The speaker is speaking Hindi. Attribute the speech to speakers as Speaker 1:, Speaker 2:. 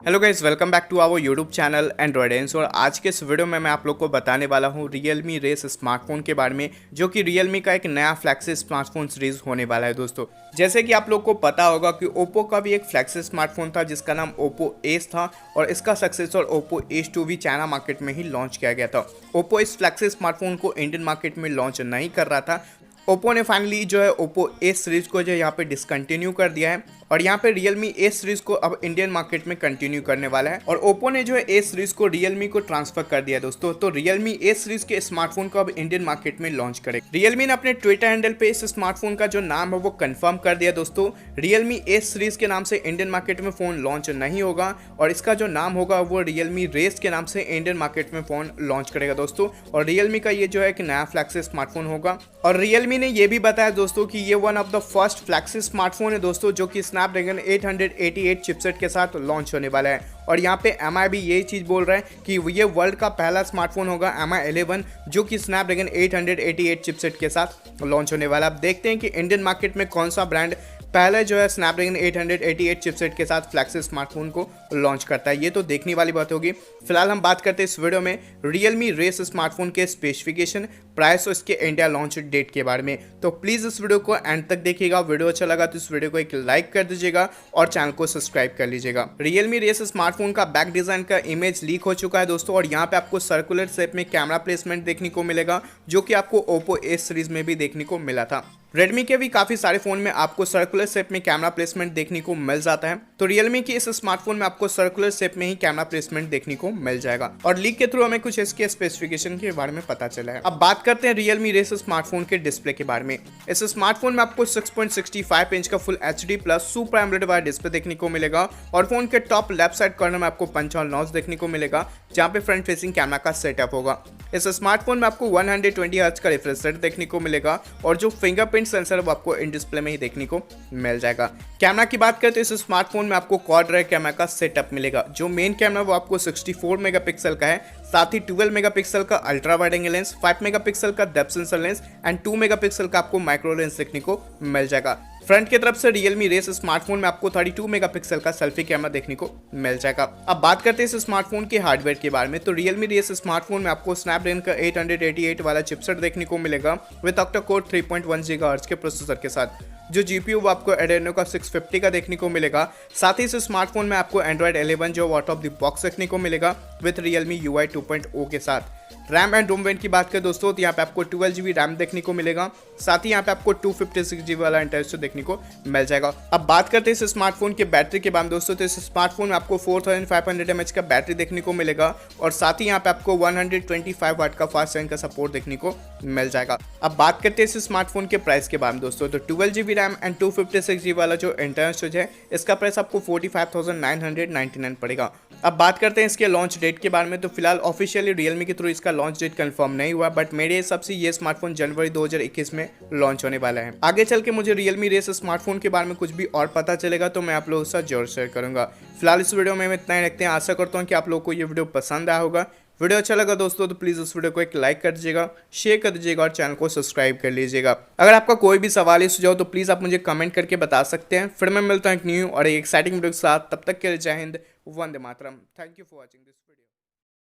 Speaker 1: Hello guys, welcome back to our YouTube channel Androidence. और आज के इस वीडियो में मैं आप लोग को बताने वाला हूँ Realme रेस स्मार्टफोन के बारे में, जो कि Realme का एक नया फ्लैगशिप स्मार्टफोन सीरीज होने वाला है दोस्तों। जैसे कि आप लोग को पता होगा कि Oppo का भी एक फ्लैगशिप स्मार्टफोन था जिसका नाम Oppo Ace था, और इसका सक्सेसर Oppo Ace 2 भी चाइना मार्केट में ही लॉन्च किया गया था। Oppo इस फ्लैगशिप स्मार्टफोन को इंडियन मार्केट में लॉन्च नहीं कर रहा था। Oppo ने फाइनली जो है Oppo Ace सीरीज को जो है यहाँ पे डिसकंटिन्यू कर दिया है, और यहाँ पे Realme Ace सीरीज को अब इंडियन मार्केट में कंटिन्यू करने वाला है। और Oppo ने जो है Ace सीरीज को Realme को ट्रांसफर कर दिया दोस्तों। तो Realme Ace सीरीज के स्मार्टफोन को अब इंडियन मार्केट में लॉन्च करेगा। Realme ने अपने ट्विटर हैंडल पे इस स्मार्टफोन का जो नाम है वो कंफर्म कर दिया दोस्तों। Realme Ace सीरीज के नाम से इंडियन मार्केट में फोन लॉन्च नहीं होगा, और इसका जो नाम होगा वो Realme रेस के नाम से इंडियन मार्केट में फोन लॉन्च करेगा दोस्तों। और Realme का ये जो है एक नया फ्लैगशिप स्मार्टफोन होगा। और Realme ने ये भी बताया दोस्तों कि ये one of the first flagship smartphone है दोस्तों, जो कि स्नैपड्रैगन 888 चिपसेट के साथ लॉन्च होने वाला है। और यहाँ पे MI भी यही चीज़ बोल रहा है कि ये वर्ल्ड का पहला स्मार्टफोन होगा MI 11, जो कि स्नैपड्रैगन 888 चिपसेट के साथ लॉन्च होने वाला है। अब देखते हैं कि इंडियन मार्केट में कौन सा ब्रांड पहले जो है स्नैपड्रैगन 888 चिपसेट के साथ फ्लैगशिप स्मार्टफोन को लॉन्च करता है। ये तो देखने वाली बात होगी। फिलहाल हम बात करते हैं इस वीडियो में Realme रेस स्मार्टफोन के स्पेसिफिकेशन, प्राइस और इसके इंडिया लॉन्च डेट के बारे में। तो प्लीज़ इस वीडियो को एंड तक देखिएगा। वीडियो अच्छा लगा तो इस वीडियो को एक लाइक कर दीजिएगा और चैनल को सब्सक्राइब कर लीजिएगा। Realme रेस स्मार्टफोन का बैक डिज़ाइन का इमेज लीक हो चुका है दोस्तों, और यहाँ पे आपको सर्कुलर शेप में कैमरा प्लेसमेंट देखने को मिलेगा, जो कि आपको Oppo Ace सीरीज में भी देखने को मिला था। Redmi के भी काफ़ी सारे फ़ोन में आपको सर्कुलर शेप में कैमरा प्लेसमेंट देखने को मिल जाता है। तो Realme की इस स्मार्टफोन में आपको सर्कुलर शेप में ही कैमरा प्लेसमेंट देखने को मिल जाएगा, और लीक के थ्रू हमें कुछ इसके स्पेसिफिकेशन के बारे में पता चला है। अब बात करते हैं Realme रेस स्मार्टफोन के डिस्प्ले के बारे में। इस स्मार्टफोन में आपको 6.65 इंच का full HD plus super AMOLED वाला डिस्प्ले देखने को मिलेगा, और फोन के टॉप लेफ्ट साइड कॉर्नर में आपको पंच होल नॉच देखने को मिलेगा, जहाँ पे फ्रंट फेसिंग कैमरा का सेटअप होगा। इस स्मार्टफोन में आपको 120 हर्ट्ज का रिफ्रेश रेट देखने को मिलेगा, और जो फिंगरप्रिंट सेंसर है वो आपको इन डिस्प्ले में ही देखने को मिल जाएगा। कैमरा की बात करें तो इस स्मार्टफोन में आपको क्वाड रेयर कैमरा का सेटअप मिलेगा। जो मेन कैमरा वो आपको 64 मेगापिक्सल का है, साथ ही 12 मेगापिक्सल का ultra wide angle lens, 5 megapixel का depth sensor lens and 2 megapixel का आपको माइक्रो लेंस देखने को मिल जाएगा। फ्रंट की तरफ से Realme रेस स्मार्टफोन में आपको 32 मेगापिक्सल का सेल्फी कैमरा देखने को मिल जाएगा। अब बात करते हैं इस स्मार्टफोन के हार्डवेयर के बारे में। तो Realme रेस स्मार्टफोन में आपको स्नैपड्रैगन का 888 वाला चिपसेट देखने को मिलेगा विद ऑक्टा कोर 3.1 गीगाहर्ट्ज के प्रोसेसर के साथ। जो GPU वो आपको एड्रेनो का 650 का देखने को मिलेगा। साथ ही इस स्मार्टफोन में आपको Android 11 जो आउट ऑफ द बॉक्स देखने को मिलेगा विद Realme UI 2.0 के साथ। रैम एंड रोम वेरिएंट की बात करें दोस्तों, तो यहाँ पे आपको 12 GB रैम देखने को मिलेगा, साथ ही यहाँ पे आपको 256 GB वाला इंटरनल देखने को मिल जाएगा। अब बात करते हैं इस स्मार्टफोन के बैटरी के बारे में दोस्तों, तो इस स्मार्टफोन में आपको 4500 mAh का बैटरी देखने को मिलेगा, और साथ ही यहाँ पे आपको 125 वाट का फास्ट चार्जिंग का सपोर्ट देखने को मिल जाएगा। अब बात करते हैं इस स्मार्टफोन के प्राइस के बारे में दोस्तों, तो 12 GB रैम एंड 256 GB वाला जो इंटरनल स्टोरेज है, इसका प्राइस आपको 45,999 पड़ेगा। अब बात करते हैं इसके लॉन्च डेट के बारे में। तो फिलहाल ऑफिशियली Realme के थ्रू इसका लॉन्च डेट कंफर्म नहीं हुआ, बट मेरे हिसाब से ये स्मार्टफोन जनवरी 2021 में लॉन्च होने वाला है। आगे चल के मुझे Realme रेस स्मार्टफोन के बारे में कुछ भी और पता चलेगा तो मैं आप लोगों के साथ जरूर शेयर करूंगा। फिलहाल इस वीडियो में इतना ही रखते हैं। आशा करता हूँ कि आप लोगों को ये वीडियो पसंद आया होगा। वीडियो अच्छा लगा दोस्तों तो प्लीज़ उस वीडियो को एक लाइक कर दीजिएगा, शेयर कर दीजिएगा और चैनल को सब्सक्राइब कर लीजिएगा। अगर आपका कोई भी सवाल या सुझाव तो प्लीज़ आप मुझे कमेंट करके बता सकते हैं। फिर मैं मिलता हूँ एक न्यू और एक एक्साइटिंग वीडियो के साथ। तब तक के लिए जय हिंद, वंदे मातरम। Thank you for watching this.